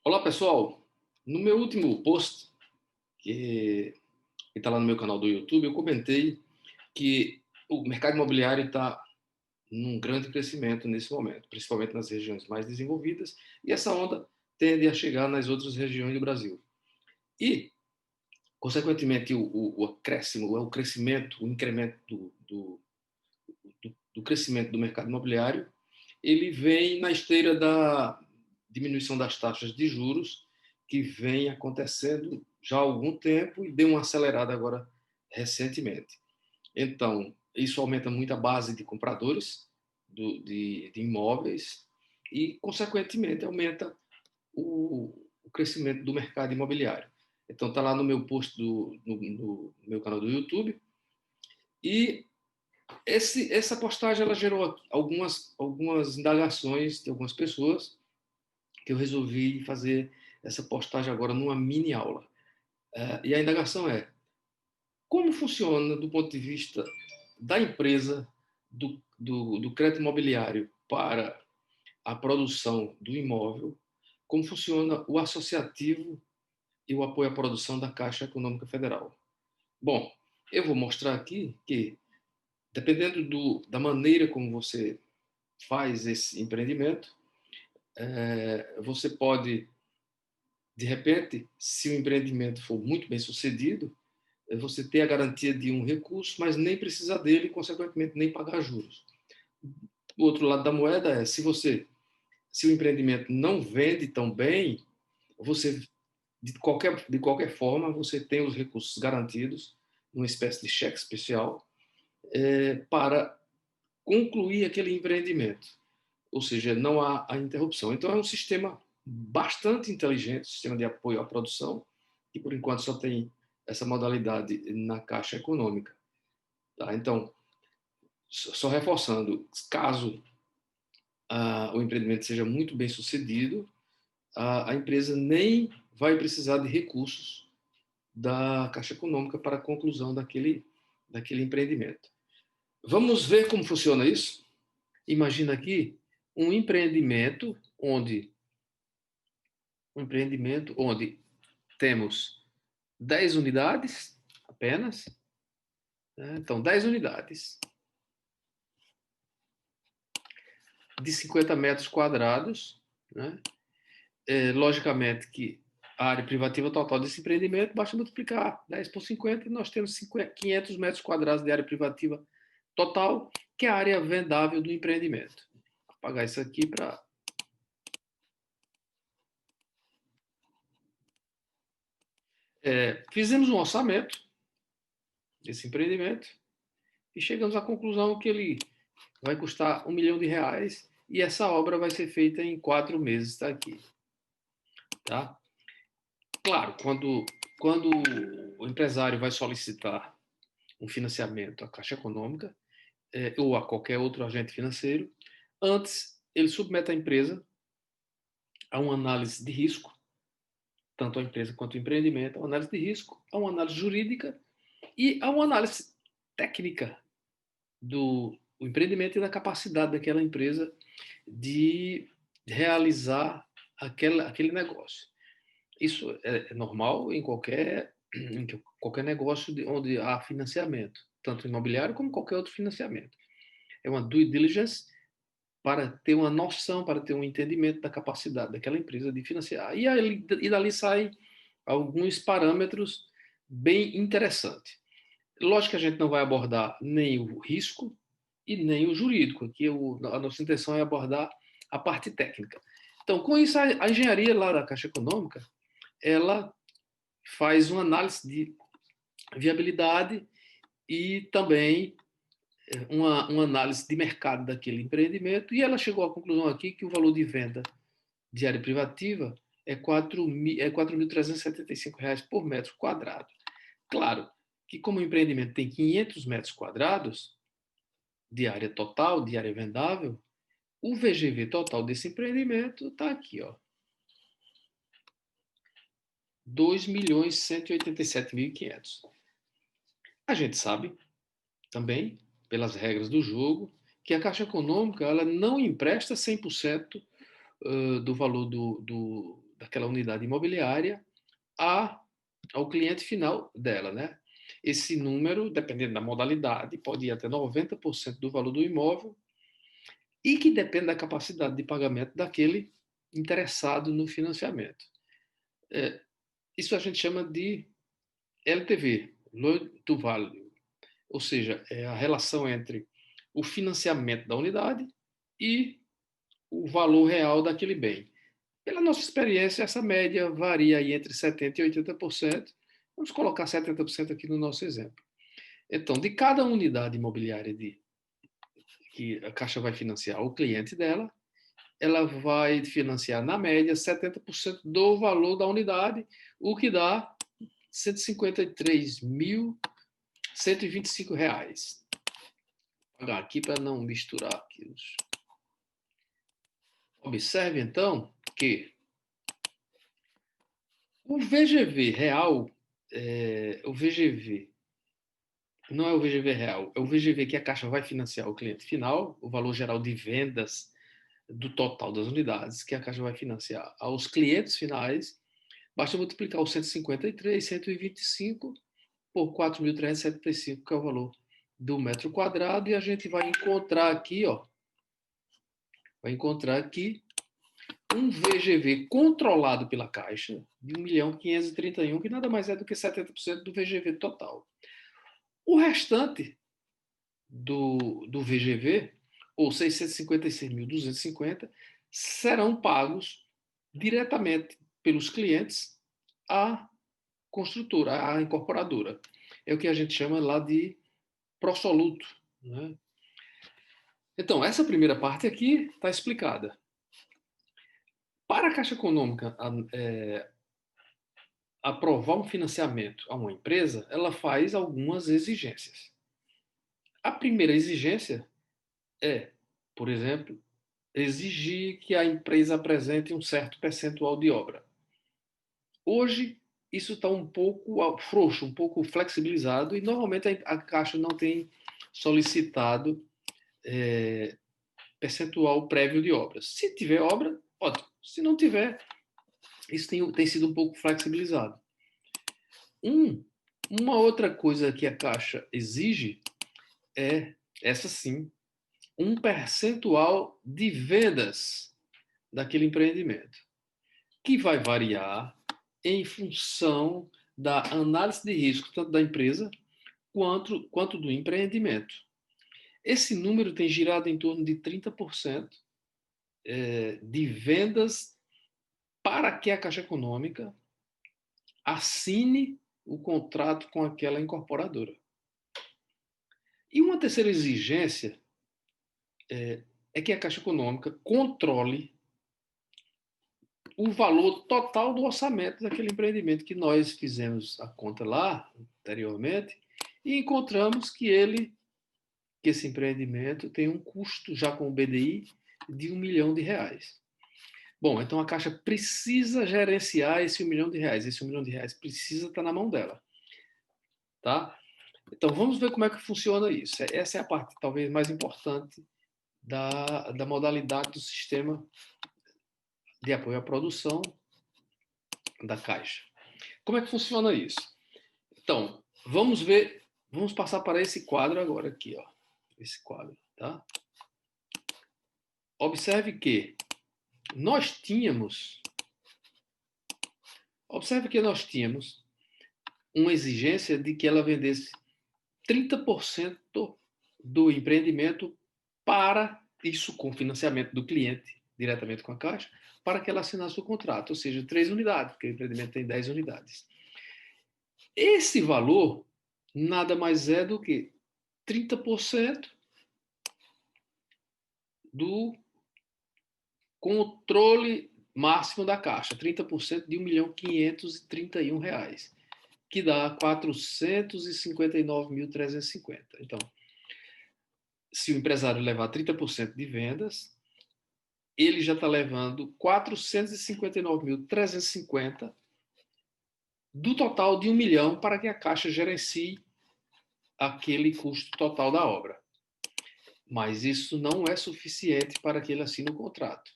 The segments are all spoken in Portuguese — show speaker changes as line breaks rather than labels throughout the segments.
Olá, pessoal. No meu último post, que está lá no meu canal do YouTube, eu comentei que o mercado imobiliário está num grande crescimento nesse momento, principalmente nas regiões mais desenvolvidas, e essa onda tende a chegar nas outras regiões do Brasil. E, consequentemente, o acréscimo, o crescimento, o incremento do crescimento do mercado imobiliário, ele vem na esteira da diminuição das taxas de juros, que vem acontecendo já há algum tempo e deu uma acelerada agora recentemente. Então, isso aumenta muito a base de compradores de imóveis e, consequentemente, aumenta o crescimento do mercado imobiliário. Então, está lá no meu post no meu canal do YouTube. E essa postagem ela gerou algumas indagações de algumas pessoas que eu resolvi fazer essa postagem agora numa mini aula. E a indagação é: como funciona, do ponto de vista da empresa, do crédito imobiliário para a produção do imóvel, como funciona o associativo e o apoio à produção da Caixa Econômica Federal? Bom, eu vou mostrar aqui que, dependendo da maneira como você faz esse empreendimento, você pode, de repente, se o empreendimento for muito bem sucedido, você ter a garantia de um recurso, mas nem precisar dele e, consequentemente, nem pagar juros. O outro lado da moeda é, se o empreendimento não vende tão bem, você, de qualquer forma, você tem os recursos garantidos, uma espécie de cheque especial, para concluir aquele empreendimento. Ou seja, não há a interrupção. Então, é um sistema bastante inteligente, sistema de apoio à produção, que por enquanto só tem essa modalidade na Caixa Econômica. Tá? Então, só reforçando, caso o empreendimento seja muito bem sucedido, a empresa nem vai precisar de recursos da Caixa Econômica para a conclusão daquele empreendimento. Vamos ver como funciona isso? Imagina aqui um empreendimento onde temos 10 unidades apenas, né? Então, 10 unidades de 50 metros quadrados, né? Logicamente que a área privativa total desse empreendimento, basta multiplicar 10 por 50 e nós temos 500 metros quadrados de área privativa total, que é a área vendável do empreendimento. Vou apagar isso aqui para... fizemos um orçamento desse empreendimento e chegamos à conclusão que ele vai custar R$ 1 milhão e essa obra vai ser feita em 4 meses, está aqui. Tá? Claro, quando o empresário vai solicitar um financiamento à Caixa Econômica, ou a qualquer outro agente financeiro, antes ele submete a empresa a uma análise de risco, tanto a empresa quanto o empreendimento, a uma análise de risco, a uma análise jurídica e a uma análise técnica do empreendimento e da capacidade daquela empresa de realizar aquele negócio. Isso é normal em qualquer negócio onde há financiamento, tanto imobiliário como qualquer outro financiamento. É uma due diligence para ter uma noção, para ter um entendimento da capacidade daquela empresa de financiar. E dali saem alguns parâmetros bem interessantes. Lógico que a gente não vai abordar nem o risco e nem o jurídico. Aqui a nossa intenção é abordar a parte técnica. Então, com isso, a engenharia lá da Caixa Econômica, ela faz uma análise de viabilidade e também uma análise de mercado daquele empreendimento, e ela chegou à conclusão aqui que o valor de venda de área privativa é R$ 4.375 por metro quadrado. Claro que, como o empreendimento tem 500 metros quadrados de área total, de área vendável, o VGV total desse empreendimento está aqui, ó, 2.187.500. A gente sabe também, pelas regras do jogo, que a Caixa Econômica ela não empresta 100% do valor daquela unidade imobiliária ao cliente final dela, né? Esse número, dependendo da modalidade, pode ir até 90% do valor do imóvel e que depende da capacidade de pagamento daquele interessado no financiamento. Isso a gente chama de LTV, Loan to Value, ou seja, é a relação entre o financiamento da unidade e o valor real daquele bem. Pela nossa experiência, essa média varia aí entre 70% e 80%. Vamos colocar 70% aqui no nosso exemplo. Então, de cada unidade imobiliária que a Caixa vai financiar o cliente dela, ela vai financiar, na média, 70% do valor da unidade, o que dá R$ 153.125. Vou pagar aqui para não misturar aqui. Observe, então, que o VGV real, o VGV, não é o VGV real, é o VGV que a Caixa vai financiar o cliente final, o valor geral de vendas do total das unidades que a Caixa vai financiar aos clientes finais. Basta multiplicar os 153.125 por 4.375, que é o valor do metro quadrado, e a gente vai encontrar aqui, um VGV controlado pela Caixa de 1.531.000, que nada mais é do que 70% do VGV total. O restante do VGV, ou 656.250, serão pagos diretamente pelos clientes à construtora, à incorporadora. É o que a gente chama lá de prosoluto, né? Então, essa primeira parte aqui está explicada. Para a Caixa Econômica aprovar um financiamento a uma empresa, ela faz algumas exigências. A primeira exigência é, por exemplo, exigir que a empresa apresente um certo percentual de obra. Hoje, isso está um pouco frouxo, um pouco flexibilizado, e normalmente a Caixa não tem solicitado percentual prévio de obras. Se tiver obra, ótimo. Se não tiver, isso tem sido um pouco flexibilizado. Uma outra coisa que a Caixa exige é, essa sim, um percentual de vendas daquele empreendimento, que vai variar em função da análise de risco, tanto da empresa quanto do empreendimento. Esse número tem girado em torno de 30% de vendas para que a Caixa Econômica assine o contrato com aquela incorporadora. E uma terceira exigência é que a Caixa Econômica controle o valor total do orçamento daquele empreendimento, que nós fizemos a conta lá anteriormente e encontramos que esse empreendimento tem um custo já com o BDI de R$ 1 milhão. Bom, então a Caixa precisa gerenciar esse R$ 1 milhão. Esse R$ 1 milhão precisa estar na mão dela. Tá? Então vamos ver como é que funciona isso. Essa é a parte talvez mais importante da modalidade do sistema de apoio à produção da Caixa. Como é que funciona isso? Então, vamos passar para esse quadro agora aqui, esse quadro, tá? Observe que nós tínhamos uma exigência de que ela vendesse 30% do empreendimento, para isso com financiamento do cliente diretamente com a Caixa, para que ela assinasse o contrato, ou seja, 3 unidades, porque o empreendimento tem 10 unidades. Esse valor nada mais é do que 30% do controle máximo da Caixa, 30% de R$ 1.531.000, que dá R$ 459.350. Então, se o empresário levar 30% de vendas, ele já está levando 459.350 do total de 1 milhão para que a Caixa gerencie aquele custo total da obra. Mas isso não é suficiente para que ele assine o contrato.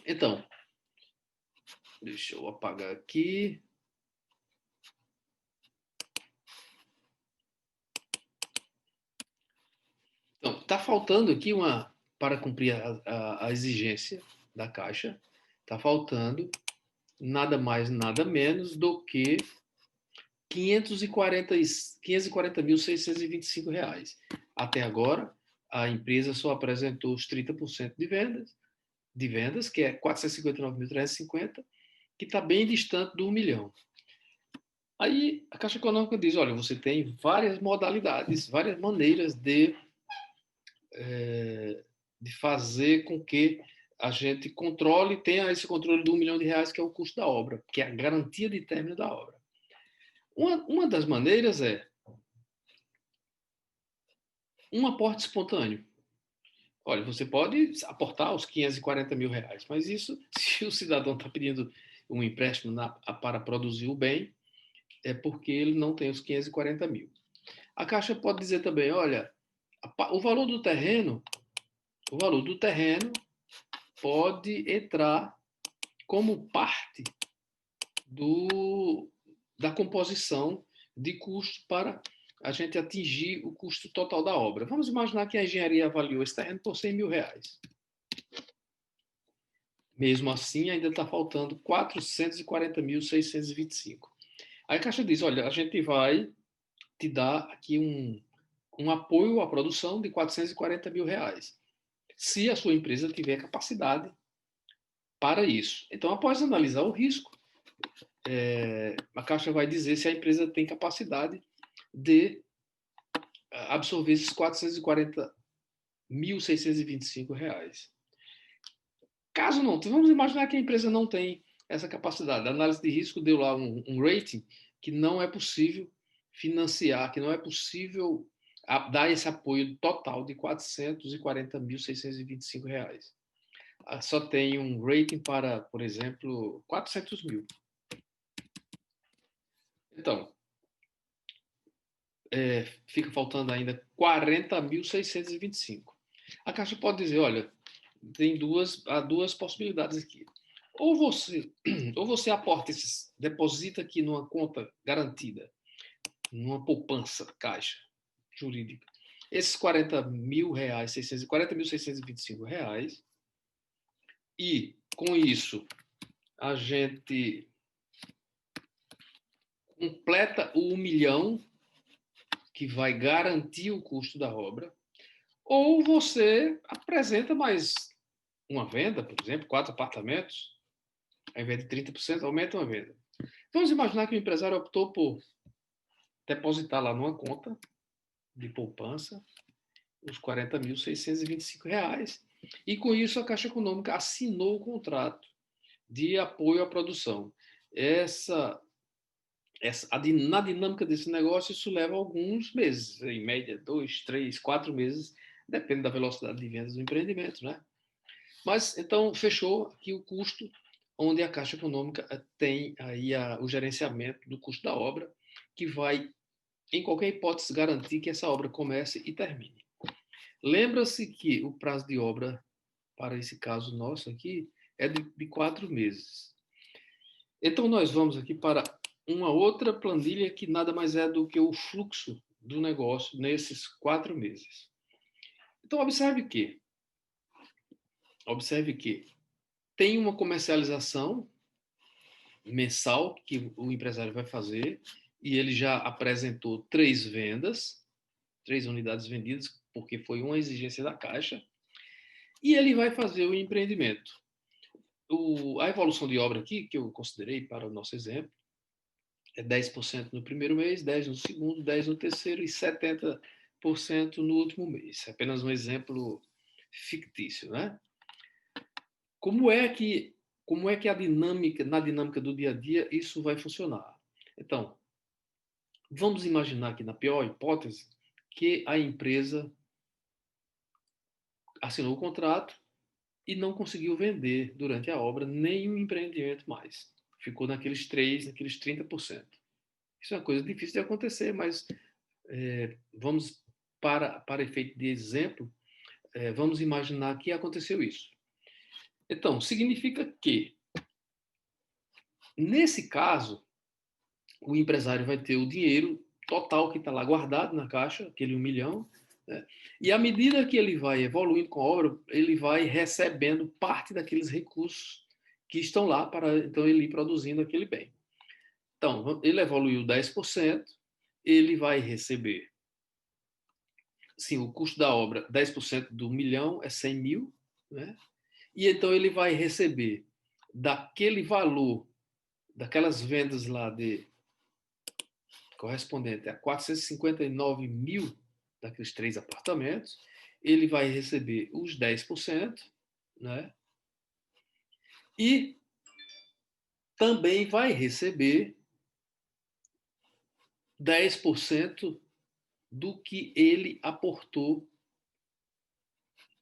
Então, Deixa eu apagar aqui. Então, está faltando aqui para cumprir a exigência da Caixa, está faltando nada mais, nada menos do que 540.625 reais. Até agora, a empresa só apresentou os 30% de vendas, que é 459.350, que está bem distante do 1 milhão. Aí a Caixa Econômica diz, olha, você tem várias modalidades, várias maneiras de fazer com que a gente controle, tenha esse controle do 1 milhão de reais, que é o custo da obra, que é a garantia de término da obra. Uma das maneiras é um aporte espontâneo. Olha, você pode aportar os 540 mil reais, mas isso, se o cidadão está pedindo um empréstimo para produzir o bem, é porque ele não tem os 540 mil. A Caixa pode dizer também, olha, o valor do terreno pode entrar como parte da composição de custo para a gente atingir o custo total da obra. Vamos imaginar que a engenharia avaliou esse terreno por 100 mil reais. Mesmo assim, ainda está faltando 440.625. Aí a Caixa diz, olha, a gente vai te dar aqui um apoio à produção de 440 mil reais, se a sua empresa tiver capacidade para isso. Então, após analisar o risco, a Caixa vai dizer se a empresa tem capacidade de absorver esses 440.625 reais. Caso não, vamos imaginar que a empresa não tem essa capacidade. A análise de risco deu lá um rating que não é possível financiar, que não é possível dar esse apoio total de 440.625 reais. Só tem um rating para, por exemplo, 400 mil. Então, fica faltando ainda 40.625. A Caixa pode dizer, olha, há duas possibilidades aqui. Ou você aporta deposita aqui numa conta garantida, numa poupança Caixa jurídica, esses 40.625 reais, e com isso a gente completa o 1 milhão que vai garantir o custo da obra, ou você apresenta mais uma venda, por exemplo, 4 apartamentos, ao invés de 30%, aumenta uma venda. Vamos imaginar que o empresário optou por depositar lá numa conta de poupança os 40.625 reais, e com isso a Caixa Econômica assinou o contrato de apoio à produção. Na dinâmica desse negócio, isso leva alguns meses, em média 2, 3, 4 meses, depende da velocidade de vendas do empreendimento, né? Mas, então, fechou aqui o custo, onde a Caixa Econômica tem aí o gerenciamento do custo da obra, que vai, em qualquer hipótese, garantir que essa obra comece e termine. Lembra-se que o prazo de obra, para esse caso nosso aqui, é de 4 meses. Então, nós vamos aqui para uma outra planilha que nada mais é do que o fluxo do negócio nesses 4 meses. Então, observe que tem uma comercialização mensal que o empresário vai fazer, e ele já apresentou 3 vendas, 3 unidades vendidas, porque foi uma exigência da Caixa, e ele vai fazer o empreendimento. A evolução de obra aqui, que eu considerei para o nosso exemplo, é 10% no primeiro mês, 10% no segundo, 10% no terceiro e 70% no último mês. É apenas um exemplo fictício, né? Como é que na dinâmica do dia a dia isso vai funcionar? Então, vamos imaginar que, na pior hipótese, que a empresa assinou o contrato e não conseguiu vender durante a obra nenhum empreendimento mais. Ficou naqueles 30%. Isso é uma coisa difícil de acontecer, mas vamos, para efeito de exemplo, vamos imaginar que aconteceu isso. Então, significa que Nesse caso, o empresário vai ter o dinheiro total que está lá guardado na caixa, aquele 1 milhão, né? E à medida que ele vai evoluindo com a obra, ele vai recebendo parte daqueles recursos que estão lá para então ele ir produzindo aquele bem. Então, ele evoluiu 10%, ele vai receber, sim, o custo da obra, 10% do 1 milhão é 100 mil, né? E então ele vai receber daquele valor, daquelas vendas lá de correspondente a 459 mil daqueles 3 apartamentos, ele vai receber os 10%, né? E também vai receber 10% do que ele aportou,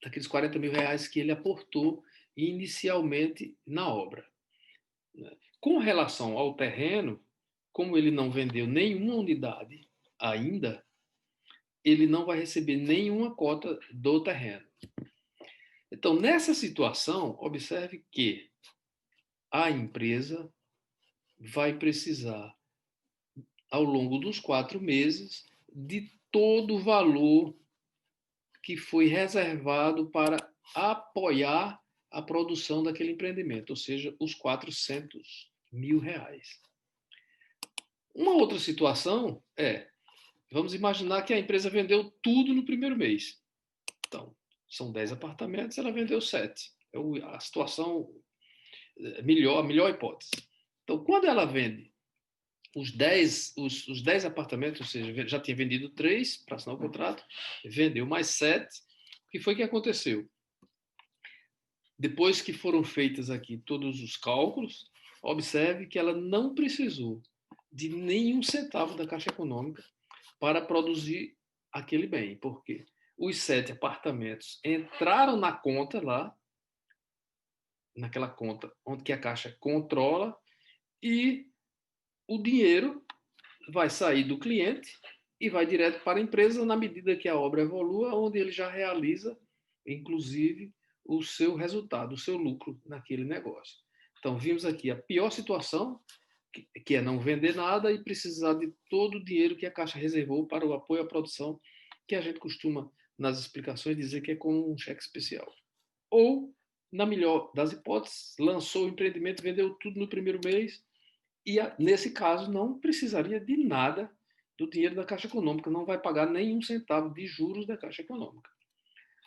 daqueles 40 mil reais que ele aportou inicialmente na obra. Com relação ao terreno, como ele não vendeu nenhuma unidade ainda, ele não vai receber nenhuma cota do terreno. Então, nessa situação, observe que a empresa vai precisar, ao longo dos 4 meses, de todo o valor que foi reservado para apoiar a produção daquele empreendimento, ou seja, os 400 mil reais. Uma outra situação é, vamos imaginar que a empresa vendeu tudo no primeiro mês. Então, são 10 apartamentos, ela vendeu 7. É a situação melhor, a melhor hipótese. Então, quando ela vende os 10 apartamentos, ou seja, já tinha vendido 3 para assinar o contrato, vendeu mais 7. O que foi que aconteceu? Depois que foram feitos aqui todos os cálculos, observe que ela não precisou de nenhum centavo da Caixa Econômica para produzir aquele bem, porque os 7 apartamentos entraram na conta lá, naquela conta onde que a Caixa controla, e o dinheiro vai sair do cliente e vai direto para a empresa na medida que a obra evolua, onde ele já realiza, inclusive, o seu resultado, o seu lucro naquele negócio. Então, vimos aqui a pior situação, que é não vender nada e precisar de todo o dinheiro que a Caixa reservou para o apoio à produção, que a gente costuma, nas explicações, dizer que é como um cheque especial. Ou, na melhor das hipóteses, lançou o empreendimento, vendeu tudo no primeiro mês, e, nesse caso, não precisaria de nada do dinheiro da Caixa Econômica, não vai pagar nenhum centavo de juros da Caixa Econômica.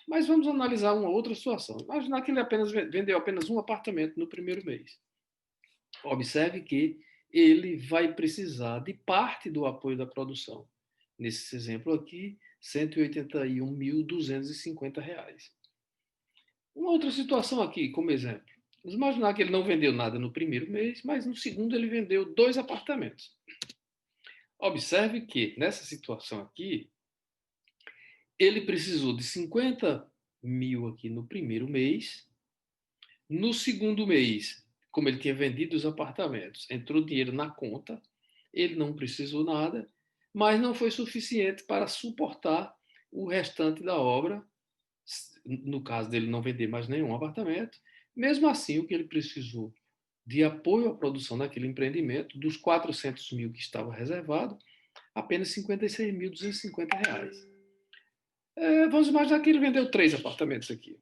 Mas vamos analisar uma outra situação. Imaginar que ele vendeu apenas um apartamento no primeiro mês. Observe que ele vai precisar de parte do apoio da produção. Nesse exemplo aqui, R$ 181.250. Uma outra situação aqui, como exemplo. Vamos imaginar que ele não vendeu nada no primeiro mês, mas no segundo ele vendeu 2 apartamentos. Observe que, nessa situação aqui, ele precisou de 50 mil aqui no primeiro mês. No segundo mês, como ele tinha vendido os apartamentos, entrou dinheiro na conta, ele não precisou nada, mas não foi suficiente para suportar o restante da obra, no caso dele não vender mais nenhum apartamento. Mesmo assim, o que ele precisou de apoio à produção daquele empreendimento, dos 400 mil que estava reservado, apenas R$ 56.250. Vamos imaginar que ele vendeu 3 apartamentos aqui.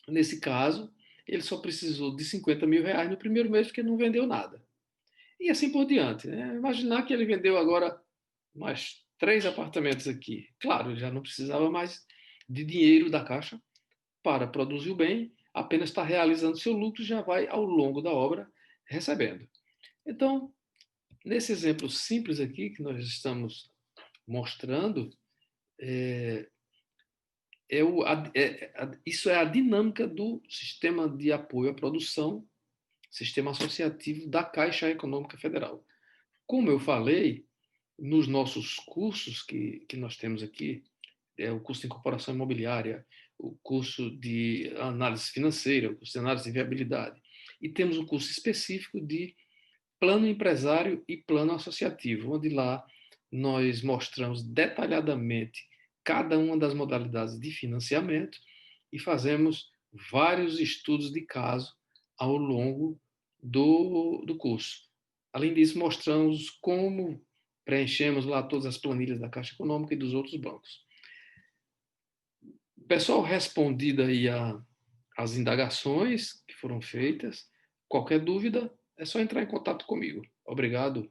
Nesse caso, ele só precisou de 50 mil reais no primeiro mês porque não vendeu nada. E assim por diante. Né? Imaginar que ele vendeu agora mais 3 apartamentos aqui. Claro, ele já não precisava mais de dinheiro da Caixa para produzir o bem, apenas está realizando seu lucro e já vai, ao longo da obra, recebendo. Então, nesse exemplo simples aqui que nós estamos mostrando, isso é a dinâmica do sistema de apoio à produção, sistema associativo da Caixa Econômica Federal. Como eu falei, nos nossos cursos que nós temos aqui, o curso de incorporação imobiliária, o curso de análise financeira, o curso de análise de viabilidade, e temos um curso específico de plano empresário e plano associativo, onde lá nós mostramos detalhadamente cada uma das modalidades de financiamento e fazemos vários estudos de caso ao longo do curso. Além disso, mostramos como preenchemos lá todas as planilhas da Caixa Econômica e dos outros bancos. Pessoal, respondida aí as indagações que foram feitas, qualquer dúvida é só entrar em contato comigo. Obrigado.